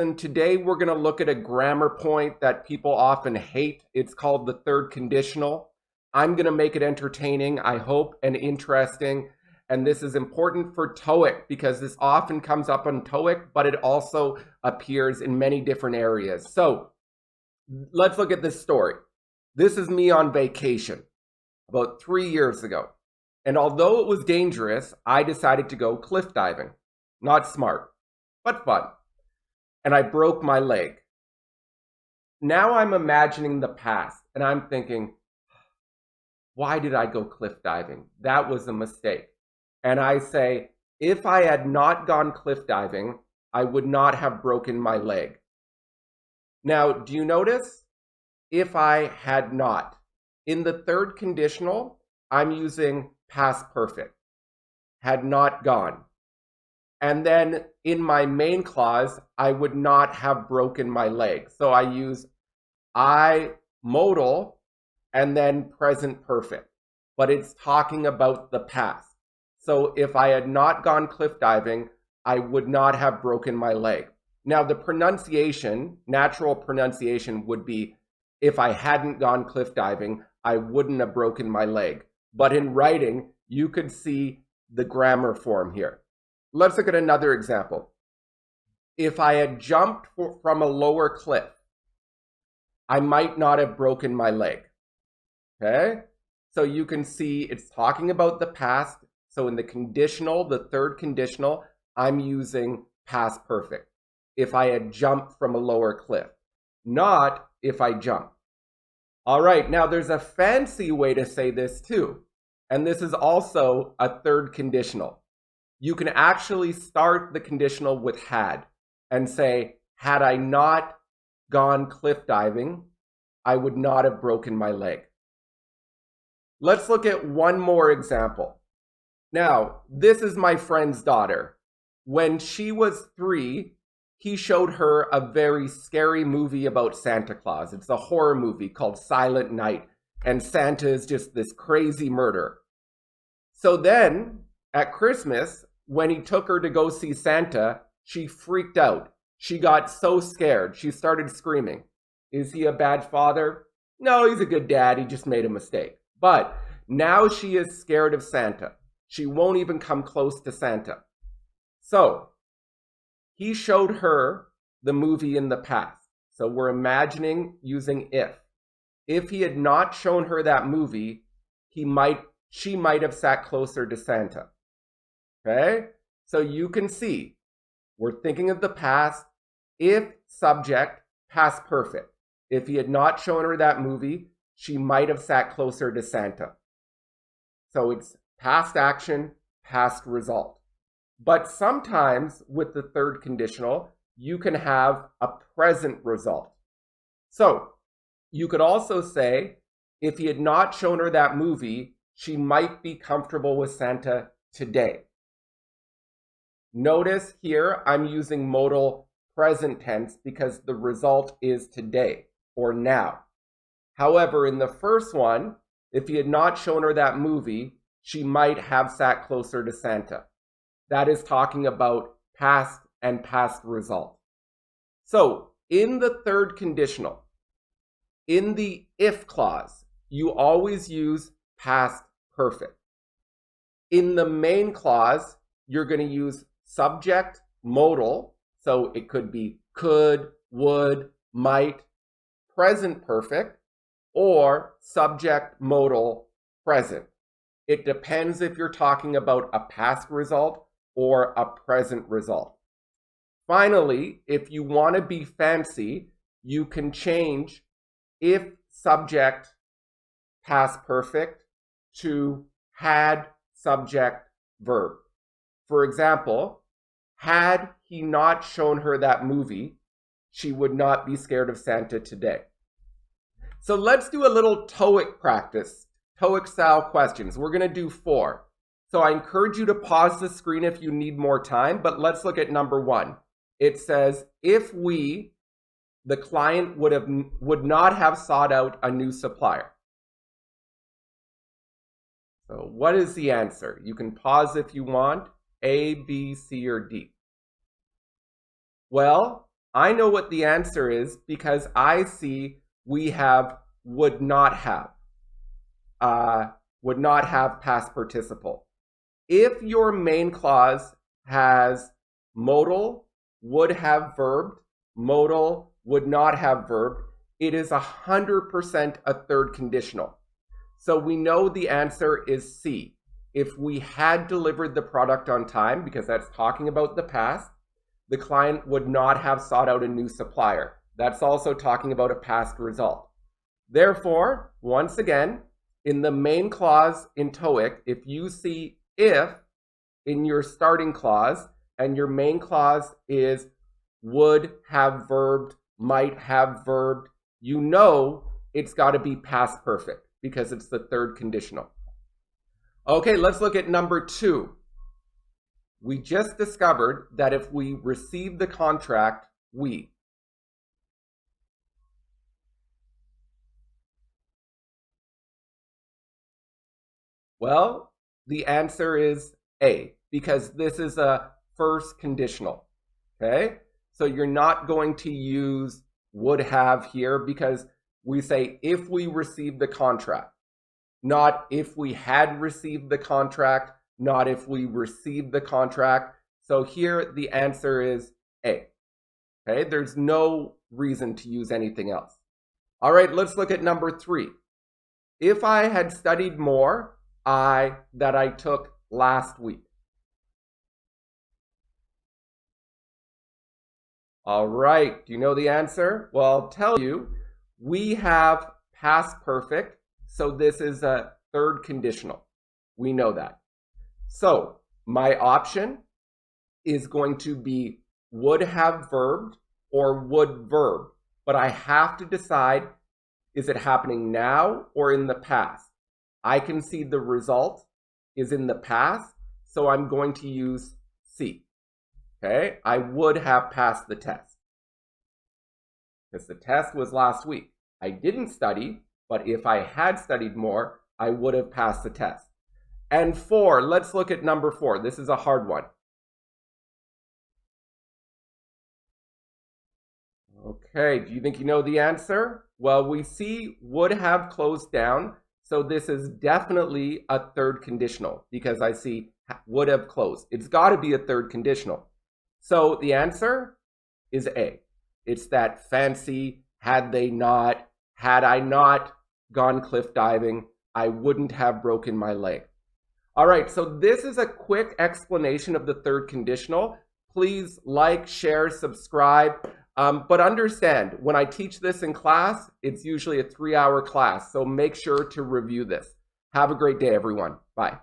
And today we're going to look at a grammar point that people often hate. It's called the third conditional. I'm going to make it entertaining, I hope, and interesting. And this is important for TOEIC because this often comes up on TOEIC, but it also appears in many different areas. So let's look at this story. This is me on vacation about 3 years ago. And although it was dangerous, I decided to go cliff diving. Not smart, but fun. And I broke my leg. Now I'm imagining the past and I'm thinking, why did I go cliff diving? That was a mistake. And I say, if I had not gone cliff diving, I would not have broken my leg. Now, do you notice? If I had not. In the third conditional, I'm using past perfect. Had not gone. And then in my main clause, I would not have broken my leg. So I use I modal and then present perfect. But it's talking about the past. So if I had not gone cliff diving, I would not have broken my leg. Now the pronunciation, natural pronunciation would be, if I hadn't gone cliff diving, I wouldn't have broken my leg. But in writing, you could see the grammar form here. Let's look at another example. If I had jumped from a lower cliff, I might not have broken my leg. Okay? So you can see it's talking about the past. So in the conditional, the third conditional, I'm using past perfect. If I had jumped from a lower cliff, not if I jumped. All right, now there's a fancy way to say this too. And this is also a third conditional. You can actually start the conditional with had and say, had I not gone cliff diving, I would not have broken my leg. Let's look at one more example. Now, this is my friend's daughter. When she was 3, he showed her a very scary movie about Santa Claus. It's a horror movie called Silent Night, and Santa is just this crazy murderer. So then, at Christmas, when he took her to go see Santa, she freaked out. She got so scared. She started screaming. Is he a bad father? No, he's a good dad. He just made a mistake. But now she is scared of Santa. She won't even come close to Santa. So he showed her the movie in the past. So we're imagining using if. If he had not shown her that movie, she might have sat closer to Santa. Okay? So you can see, we're thinking of the past. If subject, past perfect. If he had not shown her that movie, she might have sat closer to Santa. So it's past action, past result. But sometimes with the third conditional, you can have a present result. So you could also say, if he had not shown her that movie, she might be comfortable with Santa today. Notice here I'm using modal present tense because the result is today or now. However, in the first one, if he had not shown her that movie, she might have sat closer to Santa. That is talking about past and past result. So in the third conditional, in the if clause, you always use past perfect. In the main clause, you're going to use subject modal, so it could be could, would, might, present perfect, or subject modal present. It depends if you're talking about a past result or a present result. Finally, if you want to be fancy, you can change if subject past perfect to had subject verb. For example, had he not shown her that movie, she would not be scared of Santa today. So let's do a little TOEIC practice, TOEIC style questions. We're going to do 4. So I encourage you to pause the screen if you need more time, but let's look at number 1. It says, if we, the client, would not have sought out a new supplier. So what is the answer? You can pause if you want. A, B, C, or D? Well, I know what the answer is because I see we have would not have past participle. If your main clause has modal, would have verb, modal, would not have verb, it is 100% a third conditional. So we know the answer is C. If we had delivered the product on time, because that's talking about the past, the client would not have sought out a new supplier. That's also talking about a past result. Therefore, once again, in the main clause in TOEIC, if you see if in your starting clause and your main clause is would have verbed, might have verbed, you know it's got to be past perfect because it's the third conditional. Okay, let's look at number 2. We just discovered that if we receive the contract, we. Well, the answer is A, because this is a first conditional, okay? So you're not going to use would have here because we say if we receive the contract, not if we had received the contract, not if we received the contract. So here the answer is A, okay? There's no reason to use anything else. All right, let's look at number 3. If I had studied more, that I took last week. All right, do you know the answer? Well, I'll tell you, we have past perfect, so this is a third conditional. We know that. So my option is going to be would have verbed or would verb, but I have to decide, is it happening now or in the past? I can see the result is in the past, so I'm going to use C. Okay, I would have passed the test because the test was last week. I didn't study, but if I had studied more, I would have passed the test. And 4, let's look at number 4. This is a hard one. Okay, do you think you know the answer? Well, we see would have closed down. So this is definitely a third conditional because I see would have closed. It's got to be a third conditional. So the answer is A. It's that fancy had I not gone cliff diving, I wouldn't have broken my leg. All right, so this is a quick explanation of the third conditional. Please like, share, subscribe. But understand, when I teach this in class, it's usually a 3-hour class, so make sure to review this. Have a great day, everyone. Bye.